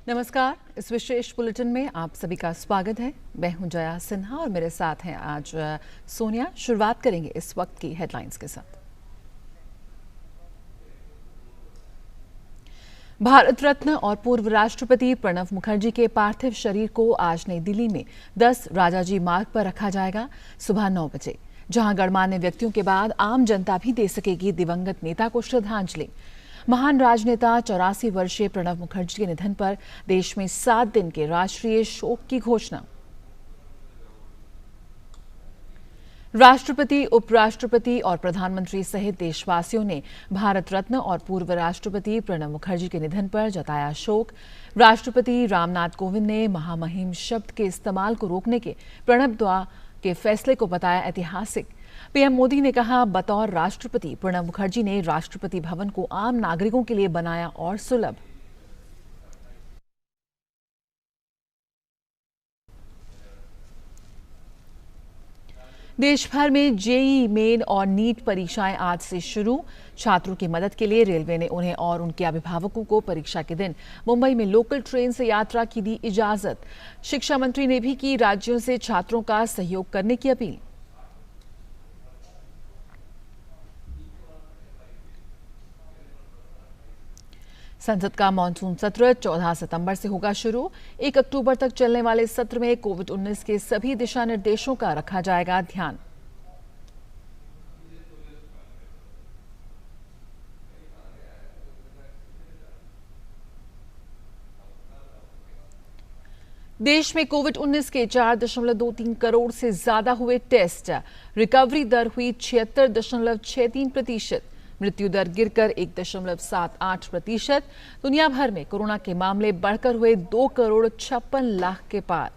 नमस्कार। इस विशेष बुलेटिन में आप सभी का स्वागत है। मैं हूं जया सिन्हा और मेरे साथ हैं आज सोनिया। शुरुआत करेंगे इस वक्त की हेडलाइंस के साथ। भारत रत्न और पूर्व राष्ट्रपति प्रणब मुखर्जी के पार्थिव शरीर को आज नई दिल्ली में 10 राजाजी मार्ग पर रखा जाएगा सुबह 9 बजे, जहां गणमान्य व्यक्तियों के बाद आम जनता भी दे सकेगी दिवंगत नेता को श्रद्धांजलि। महान राजनेता 84 वर्षीय प्रणब मुखर्जी के निधन पर देश में 7 दिन के राष्ट्रीय शोक की घोषणा। राष्ट्रपति, उपराष्ट्रपति और प्रधानमंत्री सहित देशवासियों ने भारत रत्न और पूर्व राष्ट्रपति प्रणब मुखर्जी के निधन पर जताया शोक। राष्ट्रपति रामनाथ कोविंद ने महामहिम शब्द के इस्तेमाल को रोकने के प्रणब द्वारा के फैसले को बताया ऐतिहासिक। पीएम मोदी ने कहा, बतौर राष्ट्रपति प्रणब मुखर्जी ने राष्ट्रपति भवन को आम नागरिकों के लिए बनाया और सुलभ। देश भर में जेईई मेन और नीट परीक्षाएं आज से शुरू। छात्रों की मदद के लिए रेलवे ने उन्हें और उनके अभिभावकों को परीक्षा के दिन मुंबई में लोकल ट्रेन से यात्रा की दी इजाजत। शिक्षा मंत्री ने भी की राज्यों से छात्रों का सहयोग करने की अपील। संसद का मानसून सत्र 14 सितंबर से होगा शुरू। 1 अक्टूबर तक चलने वाले सत्र में कोविड-19 के सभी दिशा निर्देशों का रखा जाएगा ध्यान। देश में कोविड-19 के 4.23 करोड़ से ज्यादा हुए टेस्ट। रिकवरी दर हुई 76.63%। मृत्यु दर गिरकर 1.78%। दुनिया भर में कोरोना के मामले बढ़कर हुए 2 करोड़ 56 लाख के पार।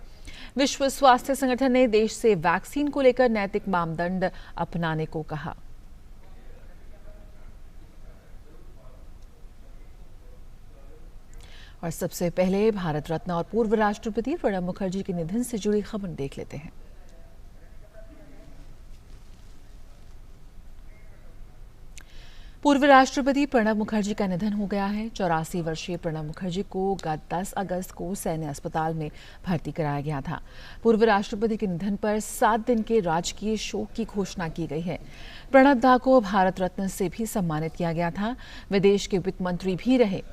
विश्व स्वास्थ्य संगठन ने देश से वैक्सीन को लेकर नैतिक मापदंड अपनाने को कहा। और सबसे पहले भारत रत्न और पूर्व राष्ट्रपति प्रणब मुखर्जी के निधन से जुड़ी खबर देख लेते हैं। पूर्व राष्ट्रपति प्रणब मुखर्जी का निधन हो गया है। 84 वर्षीय प्रणब मुखर्जी को गत 10 अगस्त को सैन्य अस्पताल में भर्ती कराया गया था। पूर्व राष्ट्रपति के निधन पर 7 दिन के राजकीय शोक की घोषणा की गई है। प्रणब दा को भारत रत्न से भी सम्मानित किया गया था। वे देश के वित्त मंत्री भी रहे।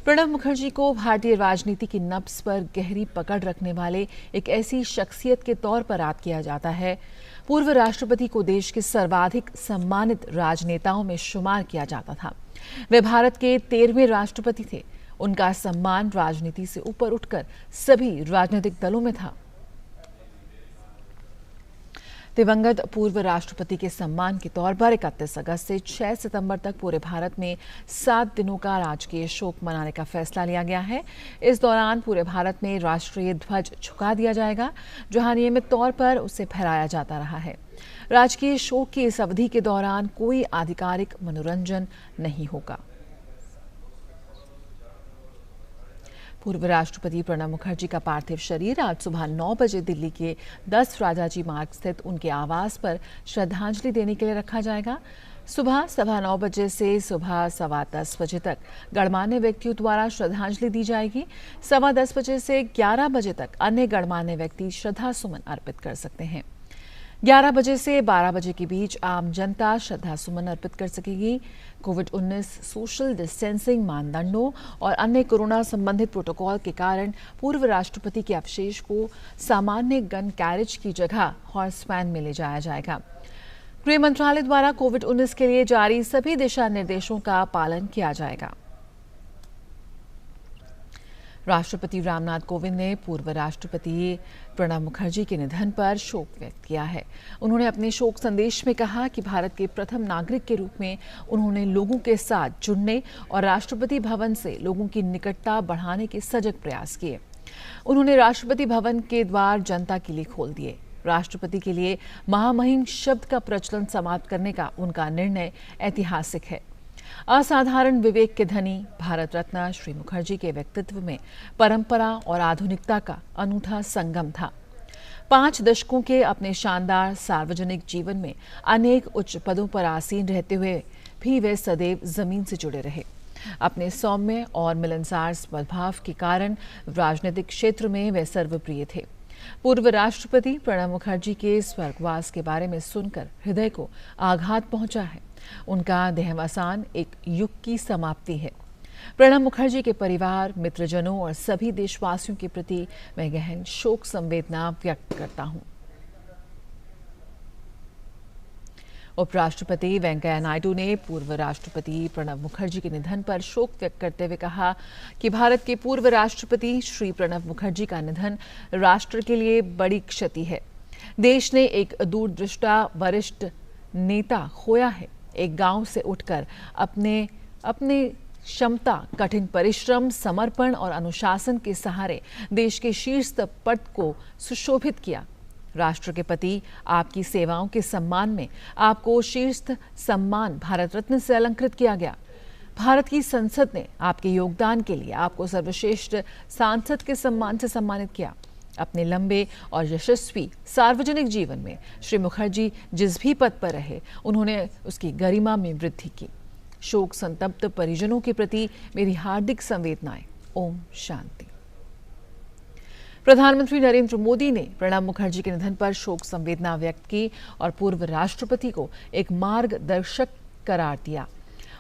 प्रणब मुखर्जी को भारतीय राजनीति की नब्ज पर गहरी पकड़ रखने वाले एक ऐसी शख्सियत के तौर पर याद किया जाता है। पूर्व राष्ट्रपति को देश के सर्वाधिक सम्मानित राजनेताओं में शुमार किया जाता था। वे भारत के 13वें राष्ट्रपति थे। उनका सम्मान राजनीति से ऊपर उठकर सभी राजनीतिक दलों में था। दिवंगत पूर्व राष्ट्रपति के सम्मान के तौर पर 31 अगस्त से 6 सितंबर तक पूरे भारत में 7 दिनों का राजकीय शोक मनाने का फैसला लिया गया है। इस दौरान पूरे भारत में राष्ट्रीय ध्वज झुका दिया जाएगा, जहां नियमित तौर पर उसे फहराया जाता रहा है। राजकीय शोक की इस अवधि के दौरान कोई आधिकारिक मनोरंजन नहीं होगा। पूर्व राष्ट्रपति प्रणब मुखर्जी का पार्थिव शरीर आज सुबह 9 बजे दिल्ली के 10 राजाजी मार्ग स्थित उनके आवास पर श्रद्धांजलि देने के लिए रखा जाएगा। सुबह 9:15 बजे से सुबह 10:15 बजे तक गणमान्य व्यक्तियों द्वारा श्रद्धांजलि दी जाएगी। 10:15 बजे से 11 बजे तक अन्य गणमान्य व्यक्ति श्रद्धा सुमन अर्पित कर सकते हैं। 11 बजे से 12 बजे के बीच आम जनता श्रद्धा सुमन अर्पित कर सकेगी। कोविड-19 सोशल डिस्टेंसिंग मानदंडों और अन्य कोरोना संबंधित प्रोटोकॉल के कारण पूर्व राष्ट्रपति के अवशेष को सामान्य गन कैरेज की जगह हॉर्स वैन में ले जाया जाएगा। गृह मंत्रालय द्वारा कोविड-19 के लिए जारी सभी दिशा निर्देशों का पालन किया जाएगा। राष्ट्रपति रामनाथ कोविंद ने पूर्व राष्ट्रपति प्रणब मुखर्जी के निधन पर शोक व्यक्त किया है। उन्होंने अपने शोक संदेश में कहा कि भारत के प्रथम नागरिक के रूप में उन्होंने लोगों के साथ जुड़ने और राष्ट्रपति भवन से लोगों की निकटता बढ़ाने के सजग प्रयास किए। उन्होंने राष्ट्रपति भवन के द्वार जनता के लिए खोल दिए। राष्ट्रपति के लिए महामहिम शब्द का प्रचलन समाप्त करने का उनका निर्णय ऐतिहासिक है। असाधारण विवेक के धनी भारत रत्न श्री मुखर्जी के व्यक्तित्व में परंपरा और आधुनिकता का अनूठा संगम था। 5 दशकों के अपने शानदार सार्वजनिक जीवन में अनेक उच्च पदों पर आसीन रहते हुए भी वे सदैव जमीन से जुड़े रहे। अपने सौम्य और मिलनसार स्वभाव के कारण राजनीतिक क्षेत्र में वे सर्वप्रिय थे। पूर्व राष्ट्रपति प्रणब मुखर्जी के स्वर्गवास के बारे में सुनकर हृदय को आघात पहुंचा है। उनका देहावसान एक युग की समाप्ति है। प्रणब मुखर्जी के परिवार, मित्रजनों और सभी देशवासियों के प्रति मैं गहन शोक संवेदना व्यक्त करता हूं। उपराष्ट्रपति वेंकैया नायडू ने पूर्व राष्ट्रपति प्रणब मुखर्जी के निधन पर शोक व्यक्त करते हुए कहा कि भारत के पूर्व राष्ट्रपति श्री प्रणब मुखर्जी का निधन राष्ट्र के लिए बड़ी क्षति है। देश ने एक दूरदृष्टा वरिष्ठ नेता खोया है। एक गांव से उठकर अपने क्षमता, कठिन परिश्रम, समर्पण और अनुशासन के सहारे देश के शीर्ष पद को सुशोभित किया। राष्ट्र के प्रति आपकी सेवाओं के सम्मान में आपको शीर्ष सम्मान भारत रत्न से अलंकृत किया गया। भारत की संसद ने आपके योगदान के लिए आपको सर्वश्रेष्ठ सांसद के सम्मान से सम्मानित किया। अपने लंबे और यशस्वी सार्वजनिक जीवन में श्री मुखर्जी जिस भी पद पर रहे, उन्होंने उसकी गरिमा में वृद्धि की। शोक संतप्त परिजनों के प्रति मेरी हार्दिक संवेदनाएं। ओम शांति। प्रधानमंत्री नरेंद्र मोदी ने प्रणब मुखर्जी के निधन पर शोक संवेदना व्यक्त की और पूर्व राष्ट्रपति को एक मार्गदर्शक करार दिया।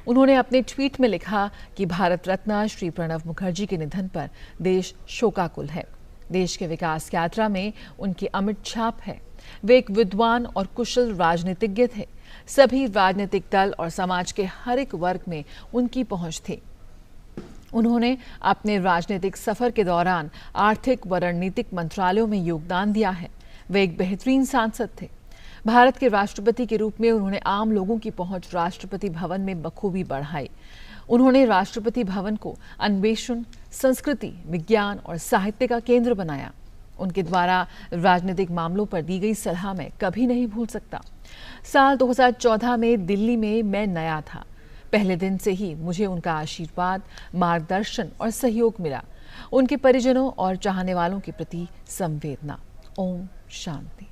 उन्होंने अपने ट्वीट में लिखा कि भारत रत्न श्री प्रणब मुखर्जी के निधन पर देश शोकाकुल है। देश के विकास यात्रा में उनकी अमिट छाप है। वे एक विद्वान और कुशल राजनीतिज्ञ थे। सभी राजनीतिक दल और समाज के हर एक वर्ग में उनकी पहुंच थी। उन्होंने अपने राजनीतिक सफर के दौरान आर्थिक व रणनीतिक मंत्रालयों में योगदान दिया है। वे एक बेहतरीन सांसद थे। भारत के राष्ट्रपति के रूप में उन्होंने आम लोगों की पहुंच राष्ट्रपति भवन में बखूबी बढ़ाई। उन्होंने राष्ट्रपति भवन को अन्वेषण, संस्कृति, विज्ञान और साहित्य का केंद्र बनाया। उनके द्वारा राजनीतिक मामलों पर दी गई सलाह मैं कभी नहीं भूल सकता। साल 2014 में दिल्ली में मैं नया था। पहले दिन से ही मुझे उनका आशीर्वाद, मार्गदर्शन और सहयोग मिला। उनके परिजनों और चाहने वालों के प्रति संवेदना। ओम शांति।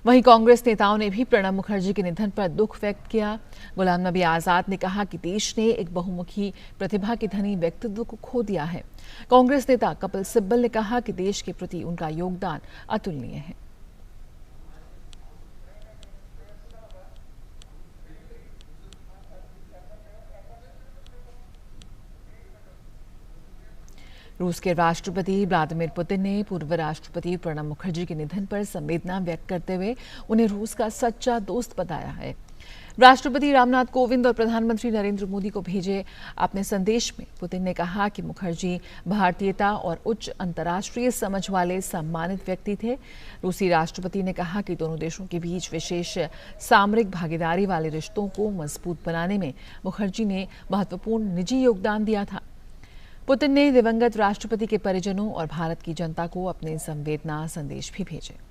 वहीं कांग्रेस नेताओं ने भी प्रणब मुखर्जी के निधन पर दुख व्यक्त किया। गुलाम नबी आजाद ने कहा कि देश ने एक बहुमुखी प्रतिभा के धनी व्यक्तित्व को खो दिया है। कांग्रेस नेता कपिल सिब्बल ने कहा कि देश के प्रति उनका योगदान अतुलनीय है। रूस के राष्ट्रपति व्लादिमीर पुतिन ने पूर्व राष्ट्रपति प्रणब मुखर्जी के निधन पर संवेदना व्यक्त करते हुए उन्हें रूस का सच्चा दोस्त बताया है। राष्ट्रपति रामनाथ कोविंद और प्रधानमंत्री नरेंद्र मोदी को भेजे अपने संदेश में पुतिन ने कहा कि मुखर्जी भारतीयता और उच्च अंतर्राष्ट्रीय समझ वाले सम्मानित व्यक्ति थे। रूसी राष्ट्रपति ने कहा कि दोनों देशों के बीच विशेष सामरिक भागीदारी वाले रिश्तों को मजबूत बनाने में मुखर्जी ने महत्वपूर्ण निजी योगदान दिया था। पुतिन ने दिवंगत राष्ट्रपति के परिजनों और भारत की जनता को अपने संवेदना संदेश भी भेजे।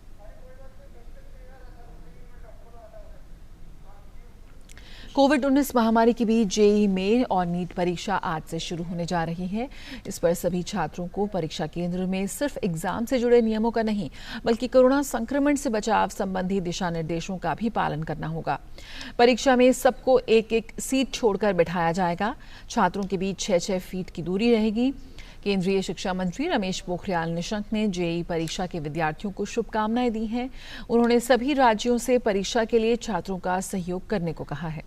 कोविड-19 महामारी के बीच जेईई मेन और नीट परीक्षा आज से शुरू होने जा रही है। इस पर सभी छात्रों को परीक्षा केंद्र में सिर्फ एग्जाम से जुड़े नियमों का नहीं, बल्कि कोरोना संक्रमण से बचाव संबंधी दिशा निर्देशों का भी पालन करना होगा। परीक्षा में सबको एक एक सीट छोड़कर बिठाया जाएगा। छात्रों के बीच 6-6 फीट की दूरी रहेगी। केंद्रीय शिक्षा मंत्री रमेश पोखरियाल निशंक ने जेईई परीक्षा के विद्यार्थियों को शुभकामनाएं दी हैं। उन्होंने सभी राज्यों से परीक्षा के लिए छात्रों का सहयोग करने को कहा है।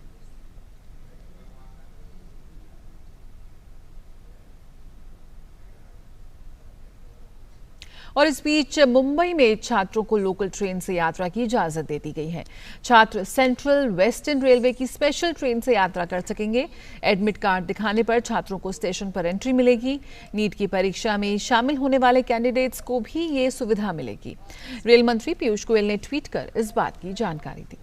और इस बीच मुंबई में छात्रों को लोकल ट्रेन से यात्रा की इजाजत दे दी गई है। छात्र सेंट्रल वेस्टर्न रेलवे की स्पेशल ट्रेन से यात्रा कर सकेंगे। एडमिट कार्ड दिखाने पर छात्रों को स्टेशन पर एंट्री मिलेगी। नीट की परीक्षा में शामिल होने वाले कैंडिडेट्स को भी ये सुविधा मिलेगी। रेल मंत्री पीयूष गोयल ने ट्वीट कर इस बात की जानकारी दी।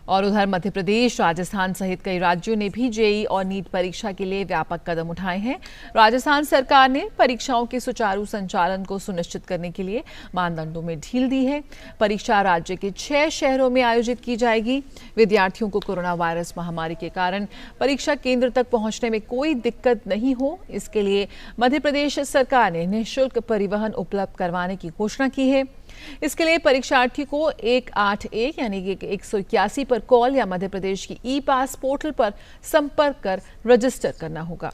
और उधर मध्य प्रदेश, राजस्थान सहित कई राज्यों ने भी जेईई और नीट परीक्षा के लिए व्यापक कदम उठाए हैं। राजस्थान सरकार ने परीक्षाओं के सुचारू संचालन को सुनिश्चित करने के लिए मानदंडों में ढील दी है। परीक्षा राज्य के 6 शहरों में आयोजित की जाएगी। विद्यार्थियों को कोरोना वायरस महामारी के कारण परीक्षा केंद्र तक पहुंचने में कोई दिक्कत नहीं हो, इसके लिए मध्य प्रदेश सरकार ने निःशुल्क परिवहन उपलब्ध करवाने की घोषणा की है। इसके लिए परीक्षार्थी को 181 यानी कि 181 पर कॉल या मध्य प्रदेश की ई पास पोर्टल पर संपर्क कर रजिस्टर करना होगा।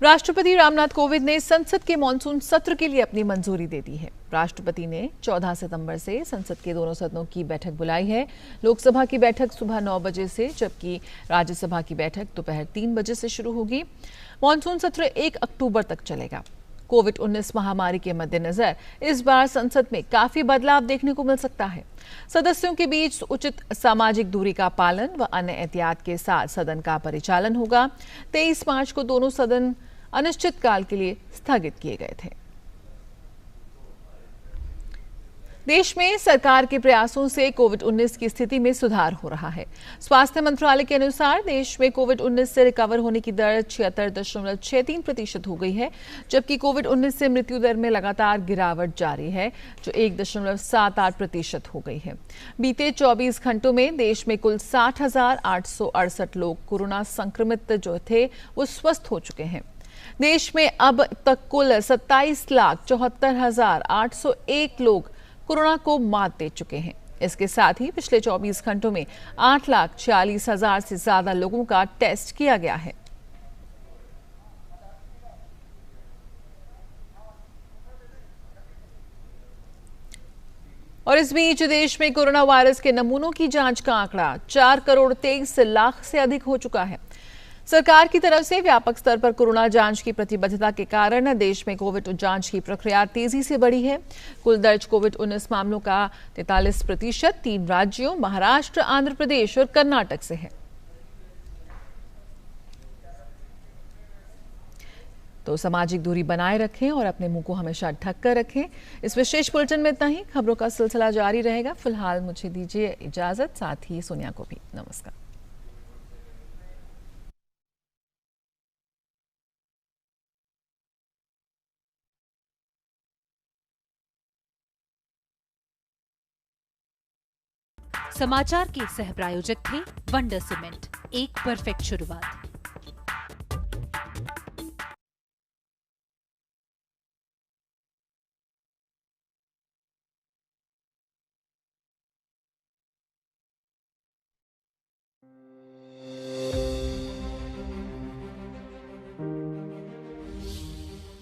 राष्ट्रपति रामनाथ कोविंद ने संसद के मॉनसून सत्र के लिए अपनी मंजूरी दे दी है। राष्ट्रपति ने 14 सितंबर से संसद के दोनों सदनों की बैठक बुलाई है। लोकसभा की बैठक सुबह 9 बजे से, जबकि राज्यसभा की बैठक दोपहर 3 बजे से शुरू होगी। मॉनसून सत्र 1 अक्टूबर तक चलेगा। कोविड-19 महामारी के मद्देनजर इस बार संसद में काफी बदलाव देखने को मिल सकता है। सदस्यों के बीच उचित सामाजिक दूरी का पालन व अन्य एहतियात के साथ सदन का परिचालन होगा। 23 मार्च को दोनों सदन अनिश्चितकाल के लिए स्थगित किए गए थे। देश में सरकार के प्रयासों से कोविड-19 की स्थिति में सुधार हो रहा है। स्वास्थ्य मंत्रालय के अनुसार देश में कोविड-19 से रिकवर होने की दर 76.63% हो गई है, जबकि कोविड-19 से मृत्यु दर में लगातार गिरावट जारी है, जो 1.78% हो गई है। बीते 24 घंटों में देश में कुल 60,868 लोग कोरोना संक्रमित जो थे वो स्वस्थ हो चुके हैं। देश में अब तक कुल 27,74,801 लोग कोरोना को मात दे चुके हैं। इसके साथ ही पिछले 24 घंटों में 8,46,000 से ज्यादा लोगों का टेस्ट किया गया है। और इस बीच देश में कोरोना वायरस के नमूनों की जांच का आंकड़ा 4,23,00,000 से अधिक हो चुका है। सरकार की तरफ से व्यापक स्तर पर कोरोना जांच की प्रतिबद्धता के कारण देश में कोविड जांच की प्रक्रिया तेजी से बढ़ी है। कुल दर्ज कोविड-19 मामलों का 43% 3 राज्यों महाराष्ट्र, आंध्र प्रदेश और कर्नाटक से है। तो सामाजिक दूरी बनाए रखें और अपने मुंह को हमेशा ढक कर रखें। इस विशेष बुलेटिन में इतना ही। खबरों का सिलसिला जारी रहेगा। फिलहाल मुझे दीजिए इजाजत, साथ ही सोनिया को भी नमस्कार। समाचार के सह प्रायोजक थे वंडर सीमेंट, एक परफेक्ट शुरुआत।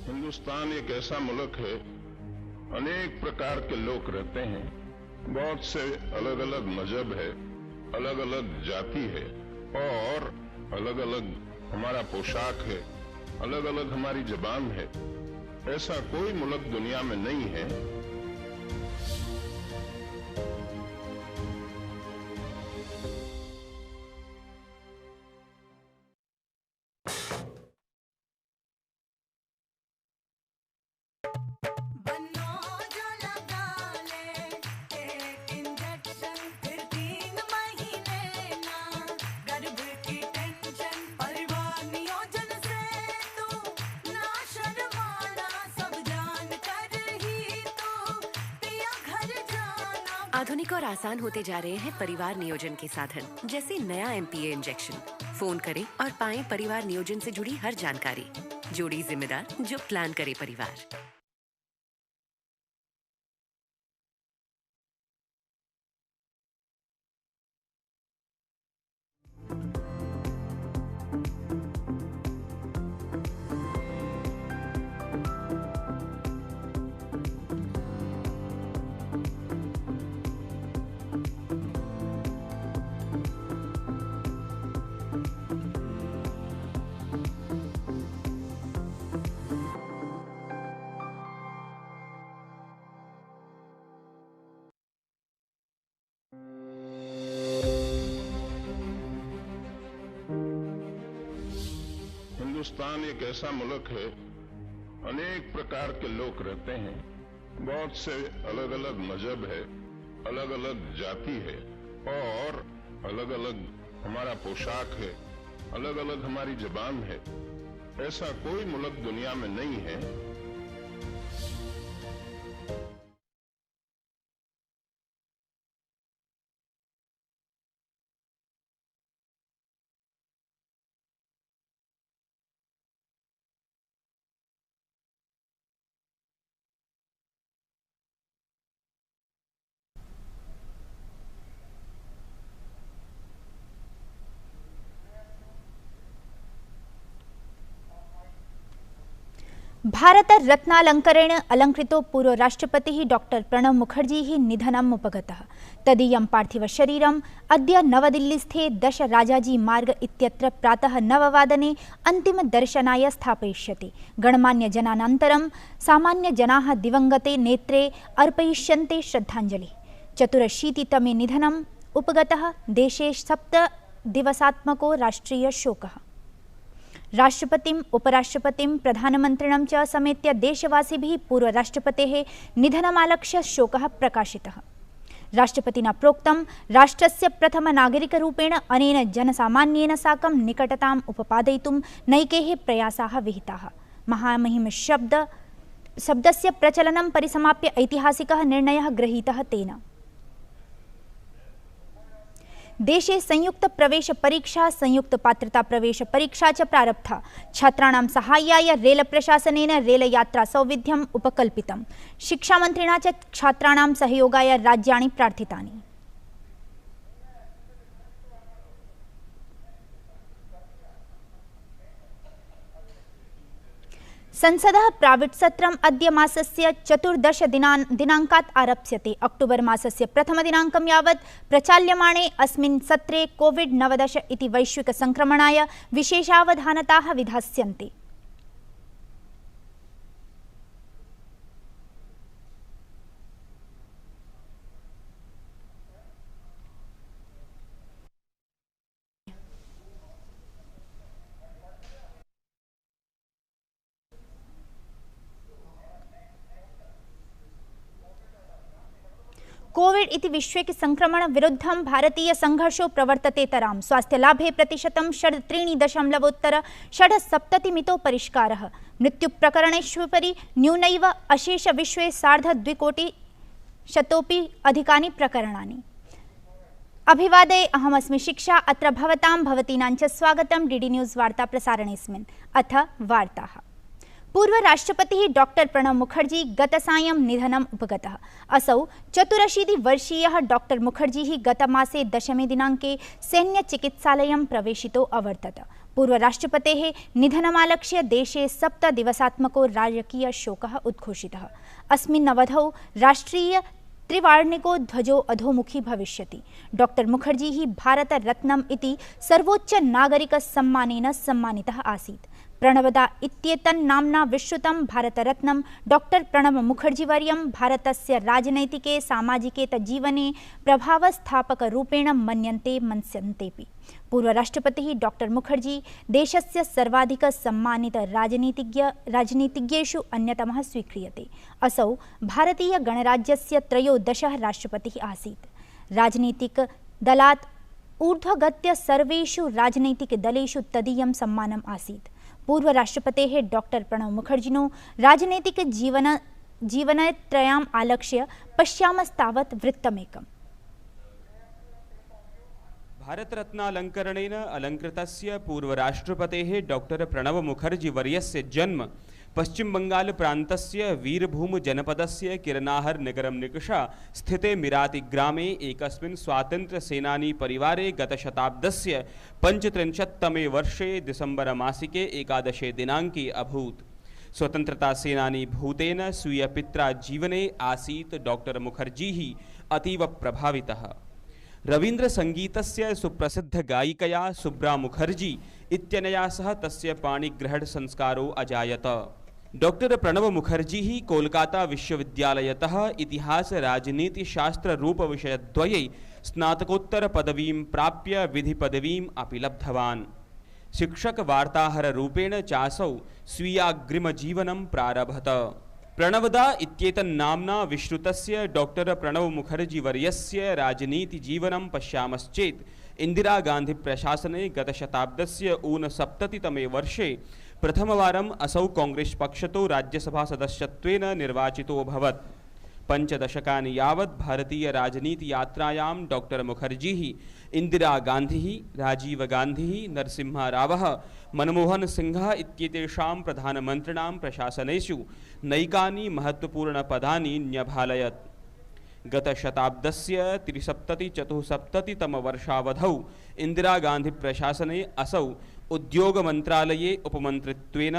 हिंदुस्तान एक ऐसा मुल्क है, अनेक प्रकार के लोग रहते हैं, बहुत से अलग अलग मजहब है, अलग अलग जाति है और अलग अलग हमारा पोशाक है, अलग अलग हमारी जबान है। ऐसा कोई मुल्क दुनिया में नहीं है आधुनिक और आसान होते जा रहे हैं परिवार नियोजन के साधन, जैसे नया MPA इंजेक्शन। फोन करें और पाएं परिवार नियोजन से जुड़ी हर जानकारी। जोड़ी जिम्मेदार जो प्लान करे परिवार। हिंदुस्तान एक ऐसा मुल्क है, अनेक प्रकार के लोग रहते हैं, बहुत से अलग अलग मजहब है, अलग अलग जाति है और अलग अलग हमारा पोशाक है, अलग अलग हमारी जबान है। ऐसा कोई मुल्क दुनिया में नहीं है भारत रत्नालंकरेण अलंकृतो पूर्व राष्ट्रपतिः डॉक्टर प्रणब मुखर्जी निधनम् उपगतः। तदीयं पार्थिवशरीरम् अद्य नवदिल्लीस्थे 10 राजाजी मार्ग इत्यत्र प्रातः 9 वादने अन्तिमदर्शनाय स्थापयिष्यति। गणमान्यजनानन्तरं सामान्यजनाः दिवंगते नेत्रे अर्पयिष्यन्ते श्रद्धाञ्जलिः। 84तमे निधनम् उपगतः। देशे 7 दिवसात्मको राष्ट्रीय शोकः। राष्ट्रपतिम् उपराष्ट्रपतिं प्रधानमन्त्रिणं च समेत्य देशवासिभिः पूर्व राष्ट्रपतेः निधनमालक्ष्य शोकः प्रकाशितः। राष्ट्रपतिना प्रोक्तं राष्ट्रस्य प्रथम नागरिकरूपेण अनेन जनसामान्येन साकं निकटताम् उपपादयितुं नैके प्रयासाः विहिताः। महामहिम शब्दस्य प्रचलनं परिसमाप्य ऐतिहासिकः निर्णयः गृहीतः तेन। देशे संयुक्त प्रवेश परीक्षा संयुक्त पात्रता प्रवेश परीक्षा च प्रारब्धा। छात्राणां साहाय्याय रेल प्रशासनेन रेल यात्रा सौविध्यम् उपकल्पितम्। शिक्षामन्त्रिणा च छात्राणां सहयोगाय राज्याणि प्रार्थितानि। संसदः प्राविट् सत्रम् अद्य मासस्य 14 दिनाङ्कात् आरप्स्यते। अक्टोबर् मासस्य प्रथमदिनाङ्कं यावत् प्रचाल्यमाणे अस्मिन् सत्रे कोविड-19 इति वैश्विकसङ्क्रमणाय विशेषावधानताः विधास्यन्ते। कोविड इति विश्वके संक्रमण विरुद्धं भारतीय संघर्षो प्रवर्ततेतरां। स्वास्थ्यलाभे प्रतिशतं 3.6 मितो परिष्कारः। मृत्युप्रकरणेष्वपरि न्यूनैव अशेष विश्वे 2.5 कोटिशतोपि अधिकानि प्रकरणानि। अभिवादये, अहमस्मि शिक्षा। अत्र भवतां भवतीनां च स्वागतं डीडी न्यूज़ वार्ता प्रसारणेऽस्मिन्। अथ वार्ताः। पूर्व राष्ट्रपतिः डॉक्टर प्रणब मुखर्जी गतसायं निधनम् उपगतः। असौ 84 वर्षीयः डॉक्टर मुखर्जी गतमासे 10 दिनाङ्के सैन्यचिकित्सालयं प्रवेशितो अवर्तत। पूर्व राष्ट्रपतेः निधनमालक्ष्य देशे 7 दिवसात्मको राजकीय शोकः उद्घोषितः। अस्मिन् अवधौ राष्ट्रीय त्रिवार्णिको ध्वजो अधोमुखी भविष्यति। डॉक्टर मुखर्जी भारत रत्नम् इति सर्वोच्च नागरिक सम्मानेन सम्मानितः आसीत्। प्रणवदा इत्येतन् नाम्ना विश्रुतं भारतरत्नं डॉक्टर प्रणब मुखर्जीवर्यं भारतस्य राजनैतिके सामाजिके च जीवने प्रभावस्थापकरूपेण मन्यन्तेऽपि। पूर्व राष्ट्रपतिः डॉक्टर मुखर्जी देशस्य सर्वाधिक सम्मानित राजनीतिज्ञेषु अन्यतमः स्वीक्रियते। असौ भारतीय गणराज्यस्य 13 राष्ट्रपतिः आसीत्। राजनीतिकदलात् ऊर्ध्वगत्य सर्वेषु राजनैतिकदलेषु तदीयं सम्मानम् आसीत्। पूर्व राष्ट्रपतेः डॉक्टर प्रणब मुखर्जिनो राजनैतिक जीवनत्रयाम् आलक्ष्य पश्यामस्तावत् वृत्तमेकम्। भारत रत्नालंकरणेन अलंकृतस्य पूर्व राष्ट्रपतेः डॉक्टर प्रणब मुखर्जी वर्यस्य जन्म पश्चिम बंगाल प्रान्तस्य वीरभूम जनपदस्य किरनाहर नगरं निकषा स्थिते मिराति ग्रामे एकस्मिन् स्वातंत्र्य सेनानी परिवारे गतशताब्दस्य 35तमे वर्षे दिसंबर मासिके 11 दिनाङ्के अभूत्। स्वतंत्रता सेनानी भूतेन स्वीय पित्रा जीवने आसीत् डॉक्टर मुखर्जी अतीव प्रभावितः। रवीन्द्र संगीतस्य सुप्रसिद्ध गायिकया सुब्रा मुखर्जी इत्यनया सह तस्य पाणिग्रहण संस्कारो अजायत। डॉक्टर प्रणब मुखर्जी कोलकाता विश्वविद्यालयतः इतिहास राजनीतिशास्त्र रूपविषयद्वये स्नातकोत्तर पदवीं प्राप्य विधि पदवीम् अपि लब्धवान्। शिक्षक वार्ताहर रूपेण चासौ स्वीयाग्रिमजीवनं प्रारभत। प्रणवदा इत्येतन्नाम्ना विश्रुतस्य डॉक्टर प्रणब मुखर्जी वर्यस्य राजनीतिजीवनं पश्यामश्चेत् इंदिरा गांधी प्रशासने गतशताब्दस्य 69तमे वर्षे प्रथमवारम् असौ कांग्रेस पक्षतो राज्यसभा सदस्यत्वेन निर्वाचितो अभवत्। 5 दशकानि यावत् भारतीय राजनीति यात्रायां डॉक्टर मुखर्जी इंदिरा गांधी, राजीव गांधी, नरसिम्हा रावः, मनमोहन सिंहः इत्येतेषां प्रधानमन्त्रिणां प्रशासनेषु नैकानि महत्वपूर्णपदानि न्यभालयत्। गतशताब्दस्य 73-74तमवर्षावधौ इंदिरा गांधी प्रशासने असौ उद्योग मंत्रालये उपमन्त्रित्वेन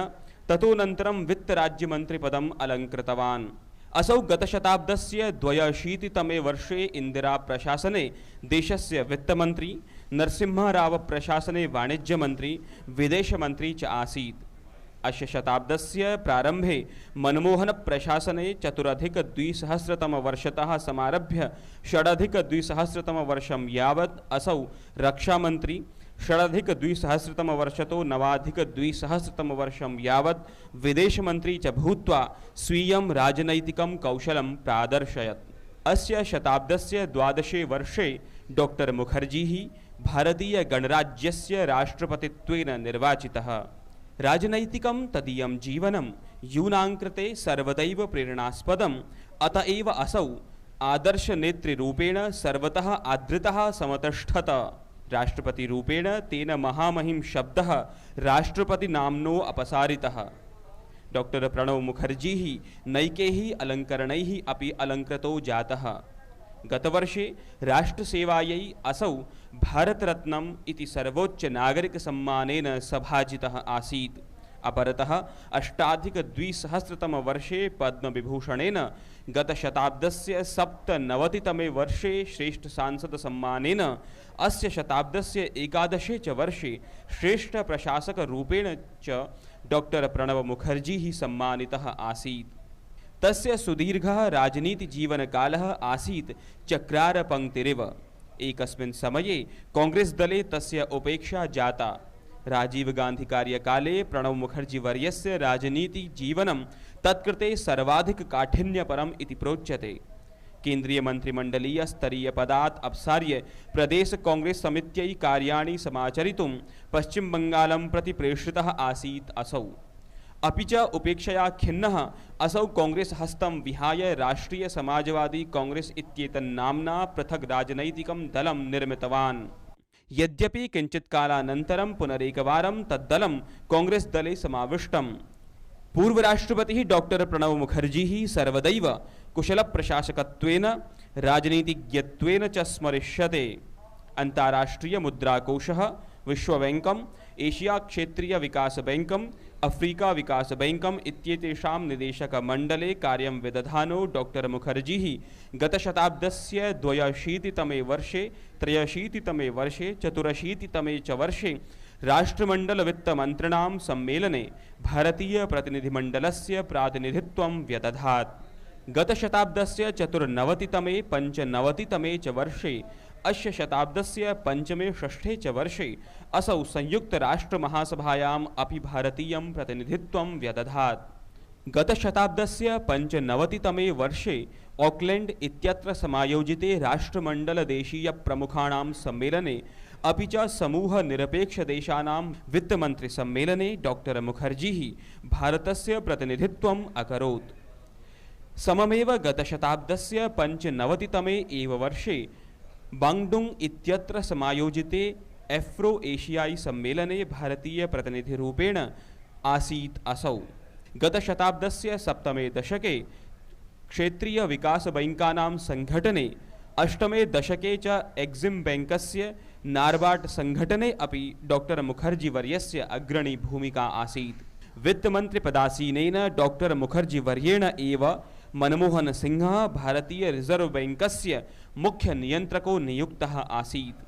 ततोऽनन्तरं वित्तराज्यमन्त्रिपदम् अलङ्कृतवान्। असौ गतशताब्दस्य 82तमे वर्षे इंदिरा प्रशासने देशस्य वित्तमन्त्री, नरसिंहराव प्रशासने वाणिज्यमन्त्री, विदेशमन्त्री च आसीत्। अस्य शताब्दस्य प्रारम्भे मनमोहन प्रशासने 4अधिक-2000तमवर्षतः समारभ्य 6अधिक-2000तमवर्षं यावत् असौ रक्षामन्त्री, 6अधिक-2000तमवर्षतो 9अधिक-2000तमवर्षं यावत् विदेशमन्त्री च भूत्वा स्वीयं राजनैतिकं कौशलं प्रादर्शयत्। अस्य शताब्दस्य 12 वर्षे डॉक्टर मुखर्जी भारतीय गणराज्यस्य राष्ट्रपतित्वेन निर्वाचितः। राजनैतिकं तदीयं जीवनं यूनां कृते सर्वदैव प्रेरणास्पदम्, अत एव असौ आदर्शनेतृरूपेण सर्वतः आदृतः समतिष्ठत। राष्ट्रपतिरूपेण तेन महामहिम शब्दः राष्ट्रपतिनाम्नो अपसारितः। डॉक्टर प्रणव मुखर्जी नैकैः अलङ्करणैः अपि अलङ्कृतो जातः। गतवर्षे राष्ट्रसेवायै असौ भारतरत्नम् इति सर्वोच्च नागरिकसम्मानेन सभाजितः आसीत्। अपरतः 8अधिक-2000तमवर्षे पद्मविभूषणेन, गतशताब्दस्य 97तमे वर्षे श्रेष्ठ सांसद सम्मानेन, अस्य शताब्दस्य 11 च वर्षे श्रेष्ठ प्रशासकरूपेण च डॉक्टर प्रणव मुखर्जी सम्मानितः आसीत्। तस्य सुदीर्घः राजनीतिजीवनकालः आसीत् चक्रारपङ्क्तिरिव। एकस्मिन् समये कांग्रेस दले तस्य उपेक्षा जाता। राजीव गांधी कार्यकाले प्रणव मुखर्जी वर्यस्य राजनीतिजीवनं तत्कृते सर्वाधिक काठिन्यपरम् इति प्रोच्यते। केन्द्रीय मंत्रिमंडलीय स्तरीय पदात् अपसार्य प्रदेश कांग्रेस समित्यै कार्याणि समाचरितुं पश्चिम बंगालं प्रति प्रेषितः आसीत् असौ। अपि च उपेक्षया खिन्नः असौ कांग्रेस हस्तं विहाय राष्ट्रीय समाजवादी कांग्रेस इत्येतन्नाम्ना पृथक् राजनैतिकं दलं निर्मितवान्। यद्यपि किञ्चित् कालानन्तरं पुनरेकवारं तद्दलं कांग्रेस दले समाविष्टम्। पूर्वराष्ट्रपतिः डॉक्टर प्रणव मुखर्जी सर्वदैव कुशलप्रशासकत्वेन राजनीतिज्ञत्वेन च स्मरिष्यते। अन्ताराष्ट्रीय मुद्राकोशः, विश्वबैङ्कम्, एशिया क्षेत्रीय विकास बैंकम्, अफ्रीका विकास बैंकम् इत्येतेषां निदेशकमण्डले कार्यं विदधानो डॉक्टर मुखर्जी गतशताब्दस्य 82तमे वर्षे, 83तमे वर्षे, 84तमे च वर्षे राष्ट्रमण्डलवित्तमन्त्रिणां सम्मेलने भारतीय प्रतिनिधिमण्डलस्य प्रातिनिधित्वं व्यदधात्। गतशताब्दस्य 94तमे, 95तमे च वर्षे, अस्य शताब्दस्य 5मे, 6ठे च वर्षे असौ संयुक्तराष्ट्रमहासभायाम् अपि भारतीयं प्रतिनिधित्वं व्यदधात्। गतशताब्दस्य 95तमे वर्षे ऑकलैंड इत्यत्र समायोजिते राष्ट्रमण्डलदेशीयप्रमुखाणां सम्मेलने अपि च समूहनिरपेक्षदेशानां वित्तमन्त्रिसम्मेलने डॉक्टर मुखर्जी भारतस्य प्रतिनिधित्वम् अकरोत्। सममेव गतशताब्दस्य 95तमे एव वर्षे बाङ्गडुङ् इत्यत्र समायोजिते एफ्रो एशियाई सम्मेलने भारतीय प्रतिनिधिरूपेण आसीत् असौ। गतशताब्दस्य 7मे दशके क्षेत्रीय विकास बैंकानां संघटने, 8मे दशके च एक्सिम बैंकस्य नार्बार्ड संघटने अपि डॉक्टर मुखर्जी वर्यस्य अग्रणी भूमिका आसीत्। वित्तमन्त्रिपदासीनेन डॉक्टर मुखर्जी वर्येण एव मनमोहन सिंहः भारतीय रिजर्व बैंकस्य मुख्य नियंत्रको नियुक्तः आसीत्।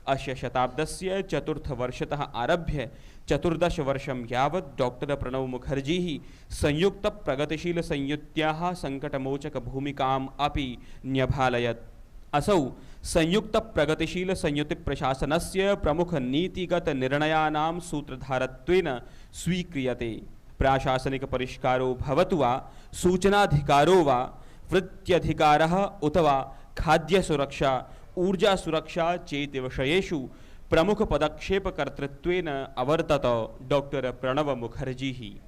अस्य शताब्दस्य 4थवर्षतः आरभ्य 14 वर्षं यावत् डॉक्टर प्रणव मुखर्जी संयुक्त प्रगतिशील संयुत्याः संकटमोचक भूमिकाम् अपि न्यभालयत्। असौ संयुक्त प्रगतिशील संयुति प्रशासनस्य प्रमुख नीतिगत निर्णयानां सूत्रधारत्वेन स्वीक्रियते। प्राशासनिक परिष्कारो भवतु वा, सूचनाधिकारो वा, वृत्त्यधिकारः उत वा खाद्य सुरक्षा, ऊर्जा सुरक्षा चेति विषयेषु प्रमुख पदक्षेपकर्तृत्वेन अवर्तत डॉक्टर प्रणव मुखर्जी।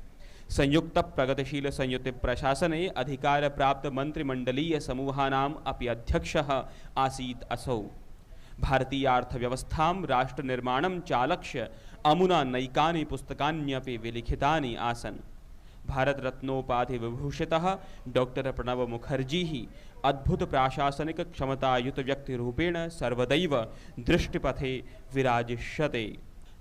संयुक्त प्रगतिशील संयुति प्रशासने अधिकार प्राप्त मंत्रिमंडलीय समूहानाम् अपि अध्यक्षः आसीत् असौ। भारतीयार्थव्यवस्थां राष्ट्रनिर्माणं चालक्ष्य अमुना नैकानि पुस्तकान्यपि विलिखितानि आसन्। भारतरत्नोपाधि विभूषितः डॉक्टर प्रणव मुखर्जी अद्भुत प्राशासनिक क्षमतायुत व्यक्तिरूपेण सर्वदैव दृष्टिपथे विराजिष्यते।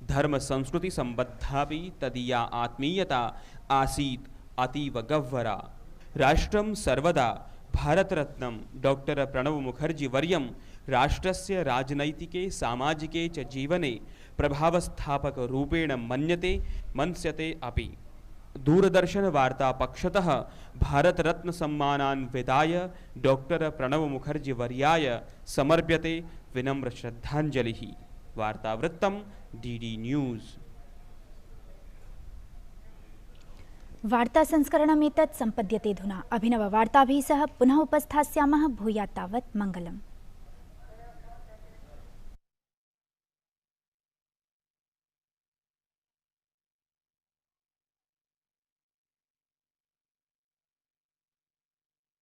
धर्म संस्कृति संबद्धापि तदीया आत्मीयता आसीत् अतीव गह्वरा। राष्ट्रं सर्वदा भारतरत्नं डॉक्टर प्रणव मुखर्जी वर्यं राष्ट्रस्य राजनैतिके सामाजिके च जीवने प्रभावस्थापक रूपेण मन्यते अपि। दूरदर्शन वार्ता पक्षतः भारत रत्न सम्मानान् विदाय डॉक्टर प्रणव मुखर्जी वर्याय समर्प्यते विनम्र श्रद्धांजलिः। वार्तावृत्तं डीडी न्यूज़। वार्ता संस्करणमेतत् सम्पद्यते अधुना। अभिनववार्ताभिः सह पुनः उपस्थास्यामः। भूयात् तावत् मङ्गलम्।